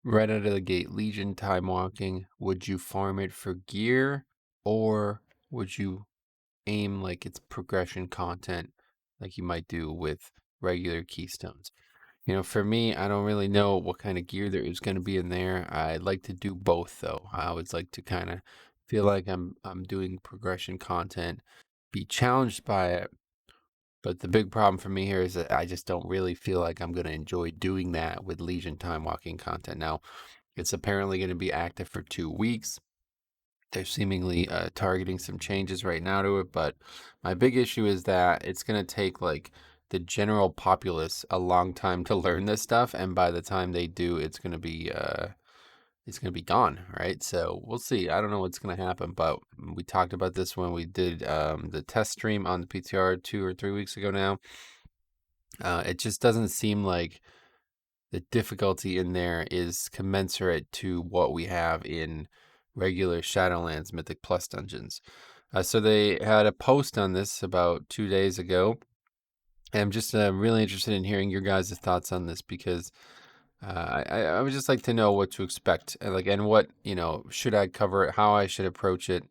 Right out of the gate, Legion time walking. Would you farm it for gear or would you aim like it's progression content like you might do with regular keystones? For me, I don't really know what kind of gear there is going to be in there. I'd like to do both though. I always like to kind of feel like I'm doing progression content, be challenged by it. But the big problem for me here is that I just don't really feel like I'm going to enjoy doing that with Legion time walking content. Now, it's apparently going to be active for 2 weeks. They're seemingly targeting some changes right now to it, but my big issue is that it's going to take like the general populace a long time to learn this stuff, and by the time they do, it's going to be gone, right? So we'll see. I don't know what's going to happen, but we talked about this when we did the test stream on the PTR 2 or 3 weeks ago now. It just doesn't seem like the difficulty in there is commensurate to what we have in regular Shadowlands Mythic Plus dungeons. So they had a post on this about 2 days ago. And I'm just really interested in hearing your guys' thoughts on this because I would just like to know what to expect, and what should I cover it, how I should approach it.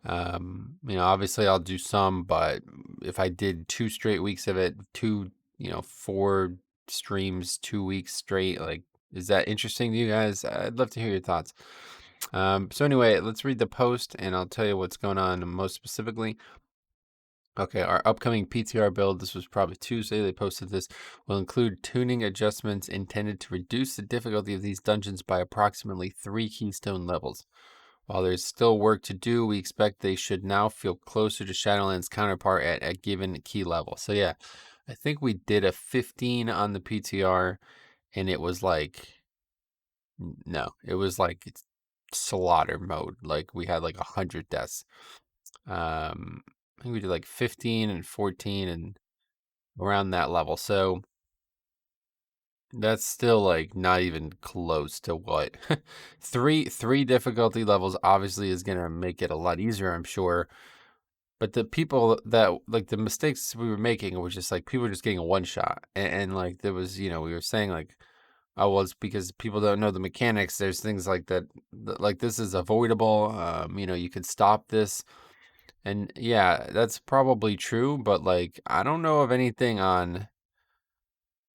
Obviously I'll do some, but if I did 2 straight weeks of it, 4 streams, 2 weeks straight, like, is that interesting to you guys? I'd love to hear your thoughts. So anyway, let's read the post and I'll tell you what's going on most specifically. Okay, our upcoming PTR build, this was probably Tuesday, they posted this, will include tuning adjustments intended to reduce the difficulty of these dungeons by approximately 3 keystone levels. While there's still work to do, we expect they should now feel closer to Shadowlands' counterpart at a given key level. So yeah, I think we did a 15 on the PTR, and it was like, no, it was like slaughter mode. Like we had like 100 deaths. I think we did like 15 and 14 and around that level. So that's still like not even close to what three difficulty levels obviously is gonna make it a lot easier, I'm sure. But the people that like the mistakes we were making was just like people were just getting a one shot, and like there was we were saying like, oh well, it's because people don't know the mechanics. There's things like that, like this is avoidable. You could stop this, and yeah, that's probably true. But like I don't know of anything on.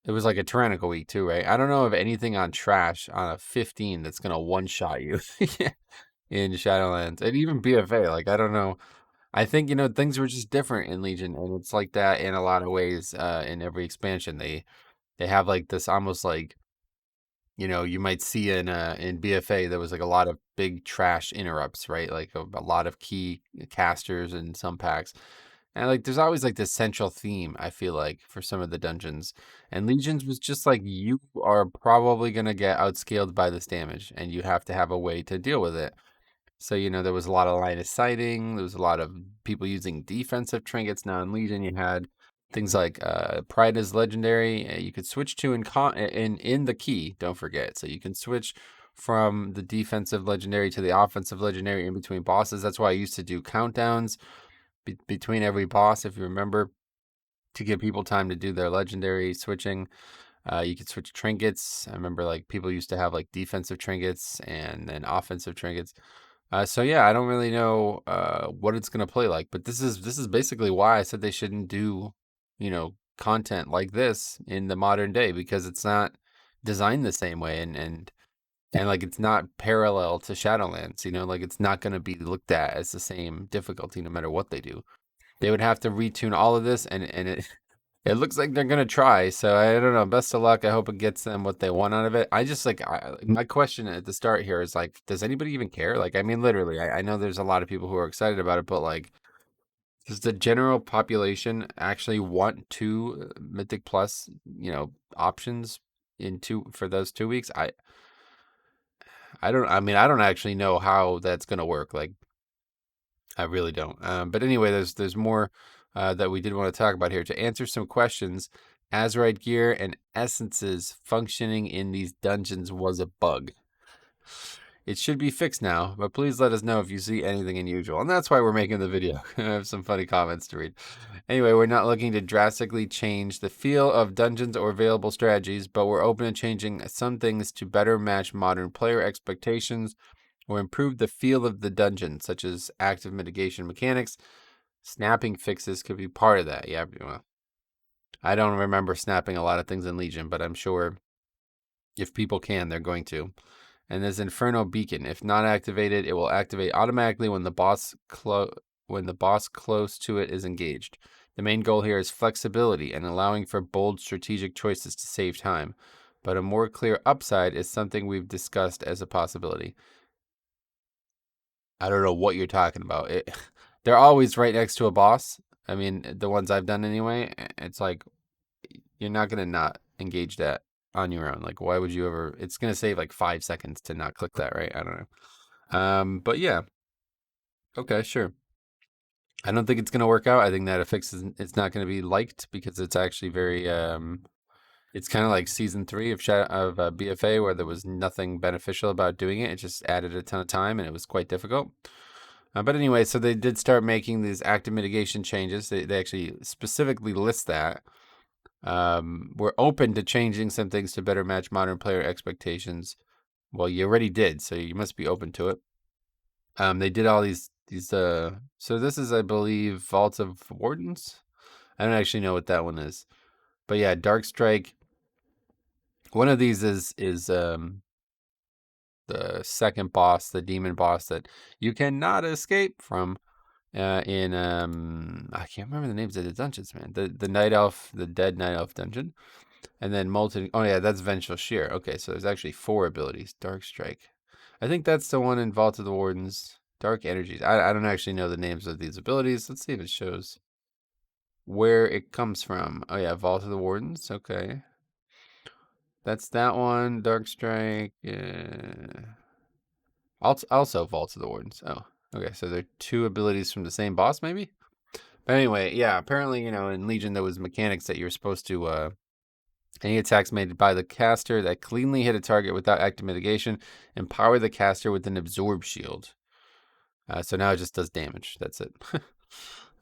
It was like a tyrannical week too, right? I don't know of anything on trash on a 15 that's gonna one shot you in Shadowlands, and even BFA. Like I don't know. I think things were just different in Legion, and it's like that in a lot of ways. In every expansion, they have like this almost like you might see in BFA there was like a lot of big trash interrupts, right? Like a lot of key casters in some packs. And like there's always like this central theme, I feel like, for some of the dungeons. And Legions was just like you are probably gonna get outscaled by this damage, and you have to have a way to deal with it. So, there was a lot of line of sighting. There was a lot of people using defensive trinkets. Now in Legion, you had things like Pride is legendary. You could switch to in the key. Don't forget. So you can switch from the defensive legendary to the offensive legendary in between bosses. That's why I used to do countdowns between every boss, if you remember, to give people time to do their legendary switching. You could switch trinkets. I remember like people used to have like defensive trinkets and then offensive trinkets. So yeah, I don't really know what it's gonna play like, but this is basically why I said they shouldn't do, content like this in the modern day, because it's not designed the same way, and like it's not parallel to Shadowlands. Like it's not gonna be looked at as the same difficulty no matter what they do. They would have to retune all of this, and it it looks like they're gonna try. So I don't know. Best of luck. I hope it gets them what they want out of it. I just like my question at the start here is like, does anybody even care? Like, I mean, literally, I know there's a lot of people who are excited about it, but like, does the general population actually want two Mythic Plus, options for those 2 weeks? I don't. I mean, I don't actually know how that's gonna work. Like, I really don't. But anyway, there's more that we did want to talk about here. To answer some questions, Azerite gear and essences functioning in these dungeons was a bug. It should be fixed now, but please let us know if you see anything unusual. And that's why we're making the video. I have some funny comments to read. Anyway, we're not looking to drastically change the feel of dungeons or available strategies, but we're open to changing some things to better match modern player expectations or improve the feel of the dungeon, such as active mitigation mechanics. Snapping fixes could be part of that. Yeah, well, I don't remember snapping a lot of things in Legion, but I'm sure if people can, they're going to. And there's Inferno Beacon. If not activated, it will activate automatically when the boss close to it is engaged. The main goal here is flexibility and allowing for bold strategic choices to save time. But a more clear upside is something we've discussed as a possibility. I don't know what you're talking about. They're always right next to a boss. I mean, the ones I've done anyway. It's like you're not gonna not engage that on your own. Like, why would you ever? It's gonna save like 5 seconds to not click that, right? I don't know. But yeah, okay, sure. I don't think it's gonna work out. I think that fix is it's not gonna be liked because it's actually very it's kind of like season 3 of BFA where there was nothing beneficial about doing it. It just added a ton of time and it was quite difficult. But anyway, so they did start making these active mitigation changes. They actually specifically list that. We're open to changing some things to better match modern player expectations. Well, you already did, so you must be open to it. They did all these so this is, I believe, Vault of Wardens. I don't actually know what that one is, but yeah, Dark Strike. One of these is the second boss, the demon boss that you cannot escape from. In I can't remember the names of the dungeons, man. The Night Elf, the Dead Night Elf dungeon. And then Molten. Oh, yeah, that's Vengeful Shear. Okay, so there's actually 4 abilities. Dark Strike. I think that's the one in Vault of the Wardens. Dark Energies. I don't actually know the names of these abilities. Let's see if it shows where it comes from. Oh, yeah, Vault of the Wardens. Okay. That's that one. Dark Strike. Also Vault of the Wardens. Oh, okay. So they're 2 abilities from the same boss, maybe? But anyway, yeah, apparently, in Legion, there was mechanics that you're supposed to any attacks made by the caster that cleanly hit a target without active mitigation, empower the caster with an absorb shield. So now it just does damage. That's it.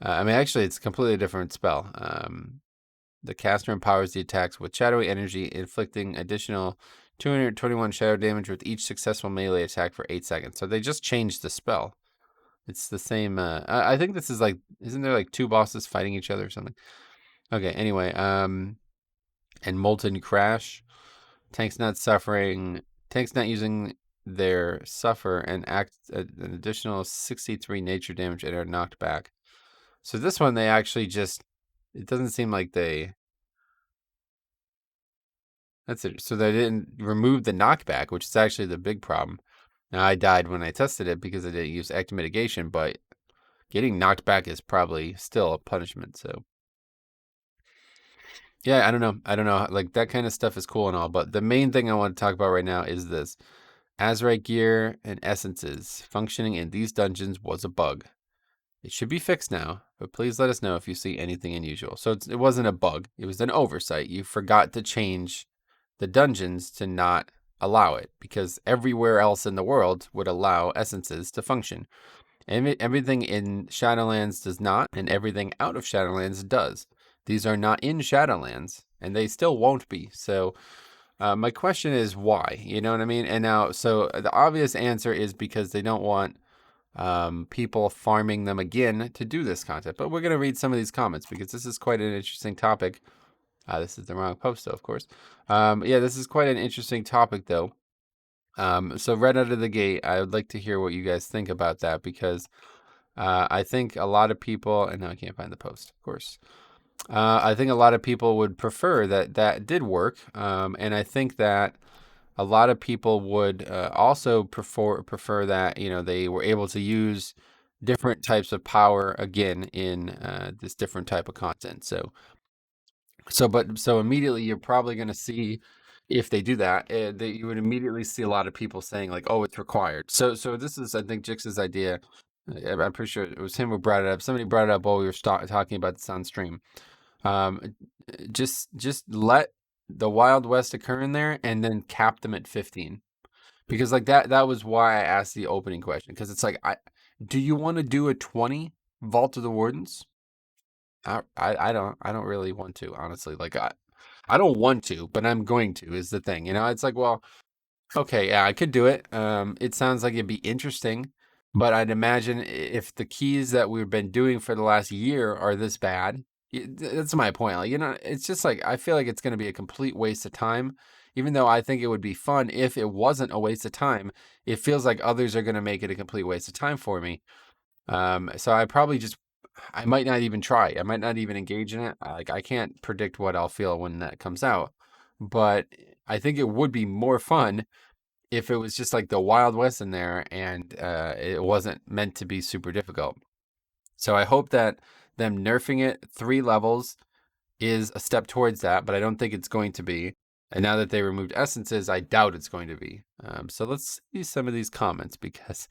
I mean, actually, it's a completely different spell. The caster empowers the attacks with shadowy energy, inflicting additional 221 shadow damage with each successful melee attack for 8 seconds. So they just changed the spell. It's the same. I think this is like, isn't there like 2 bosses fighting each other or something? Okay, anyway. And Molten Crash. Tanks not using their suffer and act an additional 63 nature damage and are knocked back. So this one they actually just, it doesn't seem like that's it. So they didn't remove the knockback, which is actually the big problem. Now I died when I tested it because I didn't use active mitigation, but getting knocked back is probably still a punishment. So yeah, I don't know. Like that kind of stuff is cool and all, but the main thing I want to talk about right now is this. Azerite gear and essences functioning in these dungeons was a bug. It should be fixed now, but please let us know if you see anything unusual. So it wasn't a bug. It was an oversight. You forgot to change the dungeons to not allow it because everywhere else in the world would allow essences to function. Everything in Shadowlands does not, and everything out of Shadowlands does. These are not in Shadowlands, and they still won't be. So my question is why? You know what I mean? And now, so the obvious answer is because they don't want people farming them again to do this content. But we're going to read some of these comments because this is quite an interesting topic. This is the wrong post, though, of course. Yeah, this is quite an interesting topic, though. So right out of the gate, I would like to hear what you guys think about that because I think a lot of people, and now I can't find the post, of course. I think a lot of people would prefer that did work, and I think that a lot of people would also prefer that they were able to use different types of power again in this different type of content. So immediately you're probably going to see if they do that, that you would immediately see a lot of people saying like, "Oh, it's required." So this is, I think, Jix's idea. I'm pretty sure it was him who brought it up. Somebody brought it up while we were talking about this on stream. Just let the Wild West occur in there and then cap them at 15. Because like that was why I asked the opening question, because it's like, do you want to do a 20 Vault of the Wardens? I don't really want to, honestly. Like I don't want to, but I'm going to is the thing. It's like, well, okay, yeah, I could do it. It sounds like it'd be interesting, but I'd imagine if the keys that we've been doing for the last year are this bad, that's my point. Like, it's just like I feel like it's going to be a complete waste of time. Even though I think it would be fun if it wasn't a waste of time, it feels like others are going to make it a complete waste of time for me. So I might not even try. I might not even engage in it. Like I can't predict what I'll feel when that comes out, but I think it would be more fun if it was just like the Wild West in there and it wasn't meant to be super difficult. So I hope that them nerfing it 3 levels is a step towards that, but I don't think it's going to be. And now that they removed essences, I doubt it's going to be. So let's see some of these comments because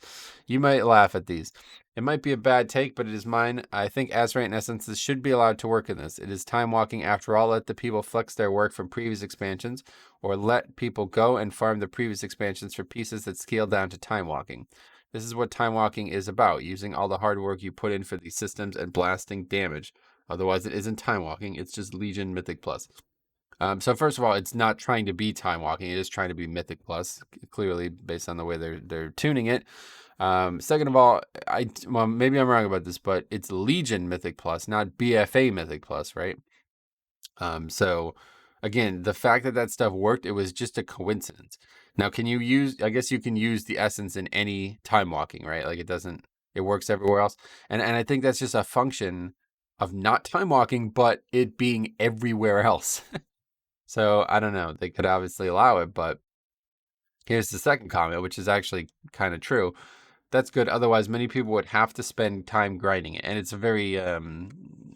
you might laugh at these. It might be a bad take, but it is mine. I think Azerite and essences should be allowed to work in this. It is time walking after all. Let the people flex their work from previous expansions, or let people go and farm the previous expansions for pieces that scale down to time walking. This is what time walking is about, using all the hard work you put in for these systems and blasting damage. Otherwise, it isn't time walking. It's just Legion Mythic Plus. So first of all, it's not trying to be time walking. It is trying to be Mythic Plus, clearly based on the way they're tuning it. Second of all, well, maybe I'm wrong about this, but it's Legion Mythic Plus, not BFA Mythic Plus, right? So again, the fact that stuff worked, it was just a coincidence. Now, I guess you can use the essence in any time walking, right? Like it works everywhere else. And I think that's just a function of not time walking, but it being everywhere else. So I don't know. They could obviously allow it, but here's the second comment, which is actually kind of true. That's good. Otherwise, many people would have to spend time grinding it. And it's a very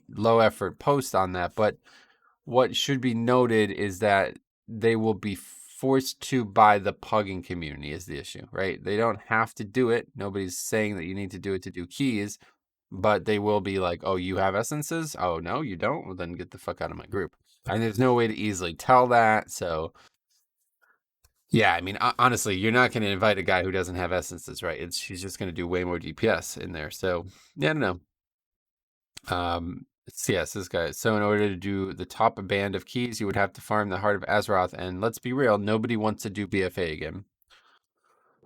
low effort post on that. But what should be noted is that they will be forced to by the pugging community is the issue, right? They don't have to do it. Nobody's saying that you need to do it to do keys, but they will be like, oh, you have essences? Oh, no, you don't? Well, then get the fuck out of my group. And there's no way to easily tell that. So, yeah, I mean, honestly, you're not going to invite a guy who doesn't have essences, right? She's just going to do way more DPS in there. So, yeah, I don't know. Yes, this guy. So in order to do the top band of keys, you would have to farm the Heart of Azeroth. And let's be real, nobody wants to do BFA again.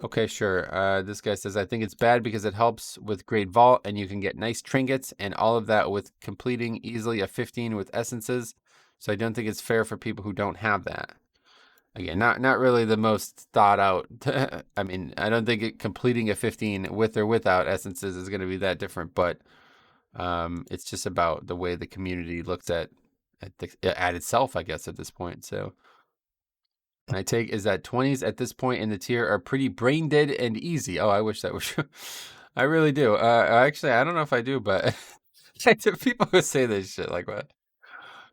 Okay, sure. This guy says, I think it's bad because it helps with Great Vault and you can get nice trinkets and all of that with completing easily a 15 with essences. So I don't think it's fair for people who don't have that. Again, not really the most thought out. I mean, I don't think completing a 15 with or without essences is going to be that different, but it's just about the way the community looks at itself, I guess, at this point. So my take is that 20s at this point in the tier are pretty brain dead and easy. Oh, I wish that was true. I really do. Actually, I don't know if I do, but people who say this shit like what?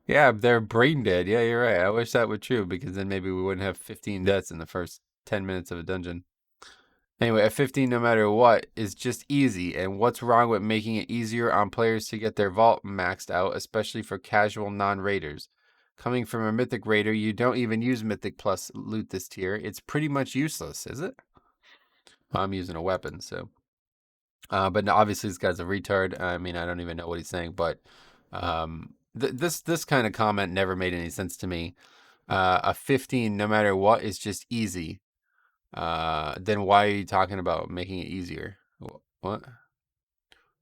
Yeah, they're brain dead. Yeah, you're right. I wish that were true because then maybe we wouldn't have 15 deaths in the first 10 minutes of a dungeon. Anyway, a 15 no matter what is just easy, and what's wrong with making it easier on players to get their vault maxed out, especially for casual non-raiders? Coming from a Mythic Raider, you don't even use Mythic Plus loot this tier. It's pretty much useless, is it? Well, I'm using a weapon, so. But no, obviously this guy's a retard. I mean, I don't even know what he's saying, but this kind of comment never made any sense to me. A 15 no matter what is just easy. Then why are you talking about making it easier? What?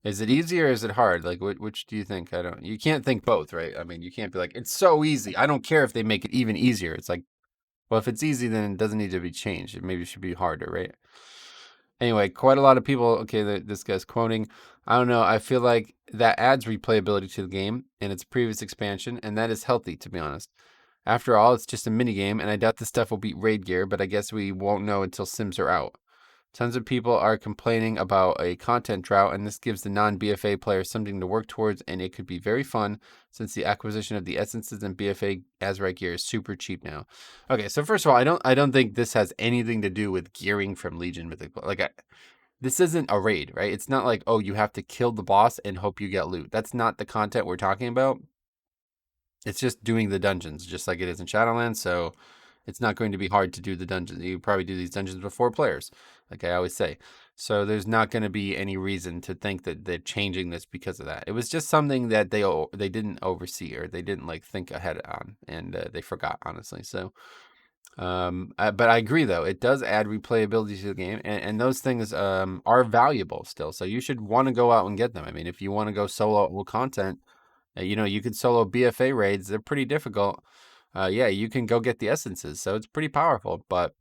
Is it easy or is it hard? Like, which do you think? You can't think both, right? I mean, you can't be like, it's so easy. I don't care if they make it even easier. It's like, well, if it's easy, then it doesn't need to be changed. It maybe should be harder, right? Anyway, quite a lot of people, okay, this guy's quoting, I don't know, I feel like that adds replayability to the game in its previous expansion, and that is healthy, to be honest. After all, it's just a minigame, and I doubt this stuff will beat raid gear, but I guess we won't know until sims are out. Tons of people are complaining about a content drought, and this gives the non-BFA players something to work towards, and it could be very fun since the acquisition of the essences and BFA Azerite gear is super cheap now. Okay, so first of all, I don't think this has anything to do with gearing from Legion Mythic. This isn't a raid, right? It's not like, oh, you have to kill the boss and hope you get loot. That's not the content we're talking about. It's just doing the dungeons, just like it is in Shadowlands. So It's not going to be hard to do the dungeons. You probably do these dungeons with 4 players, like I always say. So there's not going to be any reason to think that they're changing this because of that. It was just something that they didn't oversee, or they didn't like think ahead on, and they forgot, honestly. So but I agree, though. It does add replayability to the game, and those things are valuable still. So you should want to go out and get them. I mean, if you want to go solo content, you could solo BFA raids. They're pretty difficult. Yeah, you can go get the essences, so it's pretty powerful. But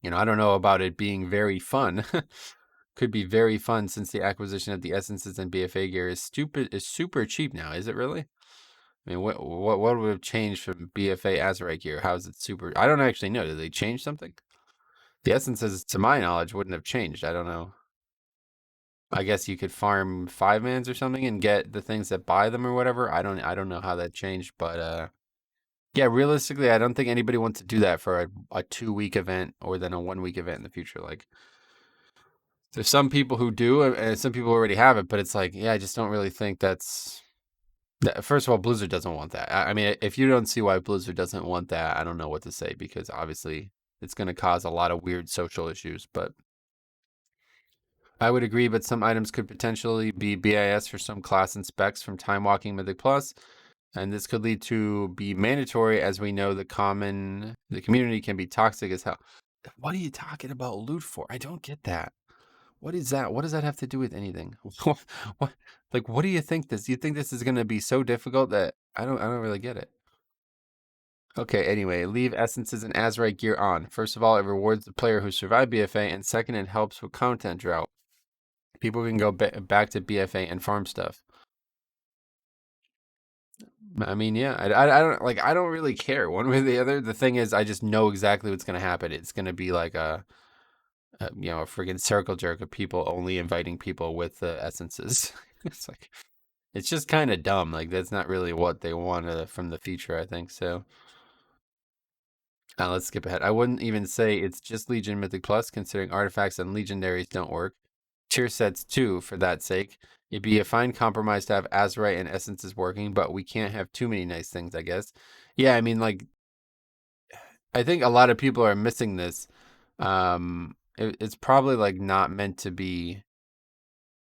I don't know about it being very fun. Could be very fun since the acquisition of the essences and BFA gear is super cheap now. Is it really? I mean, what would have changed from BFA Azerite gear? How is it super? I don't actually know. Did they change something? The essences, to my knowledge, wouldn't have changed. I don't know. I guess you could farm 5-mans or something and get the things that buy them or whatever. I don't know how that changed, but yeah, realistically, I don't think anybody wants to do that for a 2-week event or then a 1-week event in the future. Like, there's some people who do, and some people already have it, but it's like, yeah, I just don't really think that's. First of all, Blizzard doesn't want that. I mean, if you don't see why Blizzard doesn't want that, I don't know what to say, because obviously it's going to cause a lot of weird social issues. But I would agree, but some items could potentially be BIS for some class and specs from Timewalking Mythic Plus, and this could lead to be mandatory, as we know the community can be toxic as hell. What are you talking about loot for? I don't get that. What is that? What does that have to do with anything? What, like, what do you think this? You think this is going to be so difficult that I don't really get it. Okay, anyway, leave essences and Azerite gear on. First of all, it rewards the player who survived BFA, and second, it helps with content drought. People can go back to BFA and farm stuff. I mean, yeah, I don't really care one way or the other. The thing is, I just know exactly what's going to happen. It's going to be like a friggin' circle jerk of people only inviting people with the essences. It's like, it's just kind of dumb. Like, that's not really what they wanted from the feature, I think. So let's skip ahead. I wouldn't even say it's just Legion Mythic Plus, considering artifacts and legendaries don't work. Tier sets too, for that sake. It'd be a fine compromise to have Azerite and essences working, but we can't have too many nice things, I guess. Yeah, I mean, like, I think a lot of people are missing this. It's probably like not meant to be.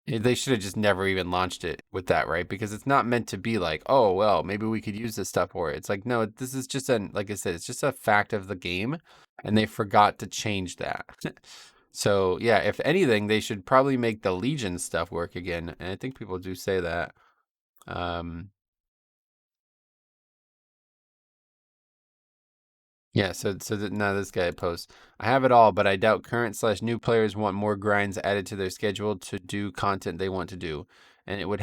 They should have just never even launched it with that, right? Because it's not meant to be like, oh, well, maybe we could use this stuff for it. It's like, no, this is just like I said, it's just a fact of the game, and they forgot to change that. So, yeah, if anything, they should probably make the Legion stuff work again. And I think people do say that. Um, Yeah, now this guy posts, I have it all, but I doubt current/new players want more grinds added to their schedule to do content they want to do. And it would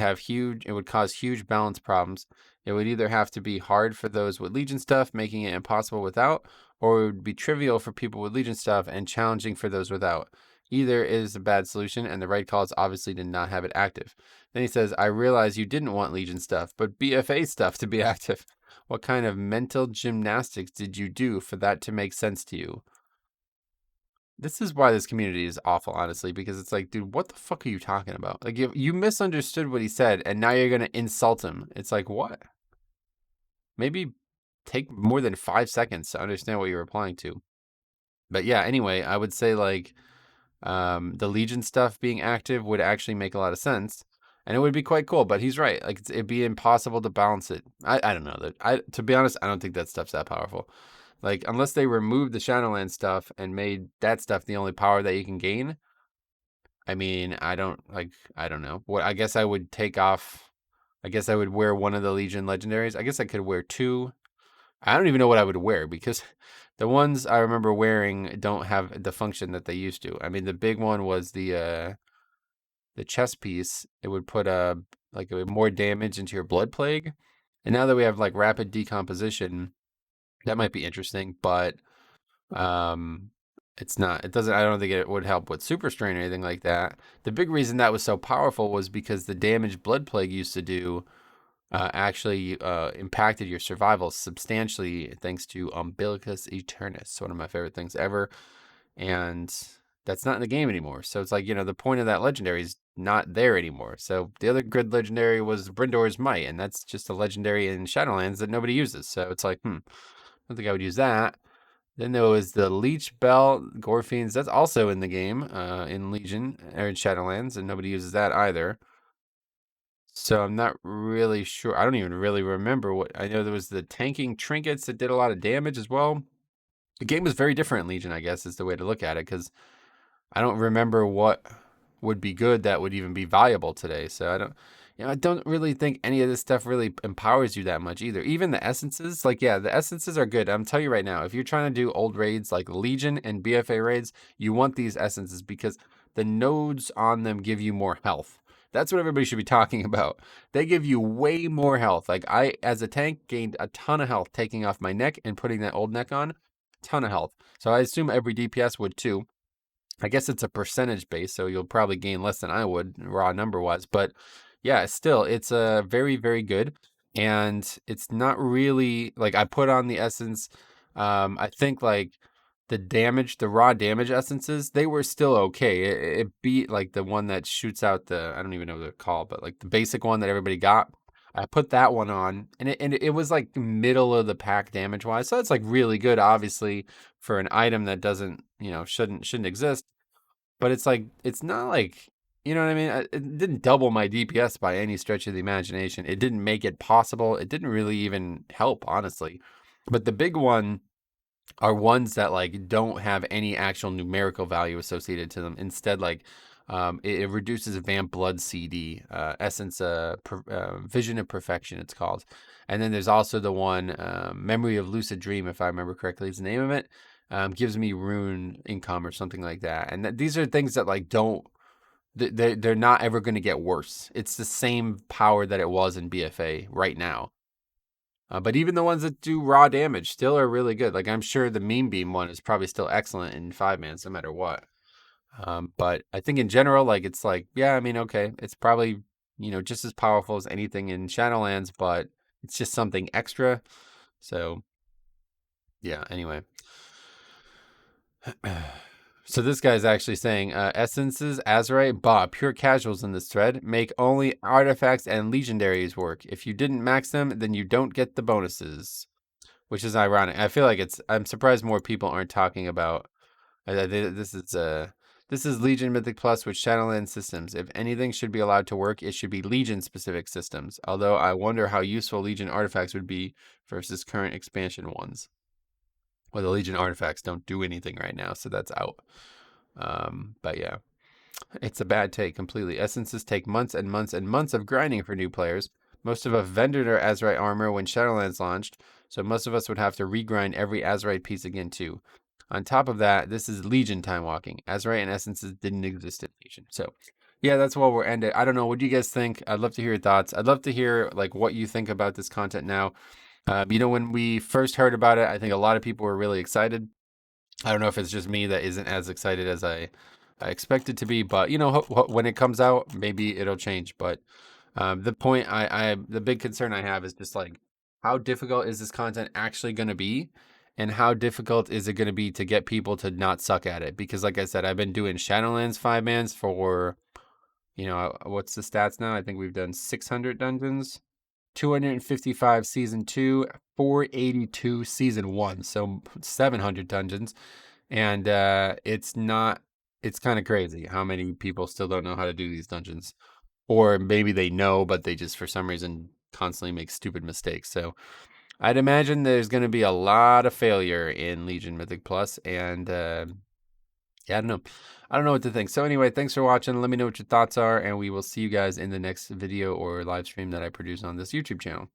cause huge balance problems. It would either have to be hard for those with Legion stuff, making it impossible without, or it would be trivial for people with Legion stuff and challenging for those without. Either is a bad solution, and the right call is obviously to not have it active. Then he says, I realize you didn't want Legion stuff, but BFA stuff to be active. What kind of mental gymnastics did you do for that to make sense to you? This is why this community is awful, honestly, because it's like, dude, what the fuck are you talking about? Like, you misunderstood what he said, and now you're going to insult him. It's like, what? Maybe take more than 5 seconds to understand what you're replying to. But yeah, anyway, I would say, like, the Legion stuff being active would actually make a lot of sense, and it would be quite cool. But he's right; like, it'd be impossible to balance it. I don't know that. To be honest, I don't think that stuff's that powerful. Like, unless they removed the Shadowland stuff and made that stuff the only power that you can gain. I mean, I don't know. What I guess I would take off. I guess I would wear one of the Legion legendaries. I guess I could wear two. I don't even know what I would wear, because the ones I remember wearing don't have the function that they used to. I mean, the big one was the chest piece. It would put more damage into your blood plague. And now that we have like rapid decomposition, that might be interesting, but um it's not. It doesn't. I don't think it would help with super strain or anything like that. The big reason that was so powerful was because the damage blood plague used to do actually impacted your survival substantially, thanks to Umbilicus Eternus, one of my favorite things ever. And that's not in the game anymore. So it's like, the point of that legendary is not there anymore. So the other good legendary was Brindor's Might, and that's just a legendary in Shadowlands that nobody uses. So it's like, I don't think I would use that. Then there was the Leech Belt, Gorfiends. That's also in the game, in Legion or in Shadowlands, and nobody uses that either. So I'm not really sure. I don't even really remember what. I know there was the tanking trinkets that did a lot of damage as well. The game was very different in Legion, I guess, is the way to look at it, because I don't remember what would be good that would even be valuable today. So I don't really think any of this stuff really empowers you that much either. Even the essences, like, yeah, the essences are good. I'm telling you right now, if you're trying to do old raids like Legion and BFA raids, you want these essences because the nodes on them give you more health. That's what everybody should be talking about. They give you way more health. Like, I, as a tank, gained a ton of health taking off my neck and putting that old neck on. Ton of health. So I assume every DPS would too. I guess it's a percentage base, so you'll probably gain less than I would raw number wise. But yeah, still, it's very, very good. And it's not really like I put on the essence. I think like the raw damage essences, they were still okay. It beat like the one that shoots out I don't even know what they're called, but like the basic one that everybody got. I put that one on, and it was like middle of the pack damage wise. So that's like really good, obviously, for an item that doesn't, shouldn't exist. But it's like, it's not like, you know what I mean? It didn't double my DPS by any stretch of the imagination. It didn't make it possible. It didn't really even help, honestly. But the big one are ones that like don't have any actual numerical value associated to them. Instead, like, it reduces Vamp Blood CD, Essence, Vision of Perfection, it's called. And then there's also the one, Memory of Lucid Dream, if I remember correctly, is the name of it. Gives me rune income or something like that. And these are things that like don't, they're not ever going to get worse. It's the same power that it was in BFA right now. But even the ones that do raw damage still are really good. Like, I'm sure the Meme Beam one is probably still excellent in 5-mans no matter what. But I think in general, like, it's like, yeah, I mean, okay, it's probably, just as powerful as anything in Shadowlands, but it's just something extra. So yeah, anyway. So this guy's actually saying, essences, Azerite, pure casuals in this thread. Make only artifacts and legendaries work. If you didn't max them, then you don't get the bonuses. Which is ironic. I feel like I'm surprised more people aren't talking about, this is Legion Mythic Plus with Shadowlands systems. If anything should be allowed to work, it should be Legion specific systems. Although I wonder how useful Legion artifacts would be versus current expansion ones. Well, the Legion artifacts don't do anything right now, so that's out. But yeah, it's a bad take completely. Essences take months and months and months of grinding for new players. Most of us vended our Azerite armor when Shadowlands launched, so most of us would have to regrind every Azerite piece again too. On top of that, this is Legion time walking. Azerite and essences didn't exist in Legion. So yeah, that's where we're ended. I don't know. What do you guys think? I'd love to hear your thoughts. I'd love to hear like what you think about this content now. When we first heard about it, I think a lot of people were really excited. I don't know if it's just me that isn't as excited as I expect it to be, but when it comes out, maybe it'll change. But the big concern I have is just like, how difficult is this content actually going to be, and how difficult is it going to be to get people to not suck at it? Because like I said, I've been doing Shadowlands 5-mans for, what's the stats now? I think we've done 600 dungeons. 255 season 2, 482 season 1, so 700 dungeons. And it's kind of crazy how many people still don't know how to do these dungeons. Or maybe they know, but they just for some reason constantly make stupid mistakes. So I'd imagine there's going to be a lot of failure in Legion Mythic Plus, and yeah, I don't know. I don't know what to think. So anyway, thanks for watching. Let me know what your thoughts are, and we will see you guys in the next video or live stream that I produce on this YouTube channel.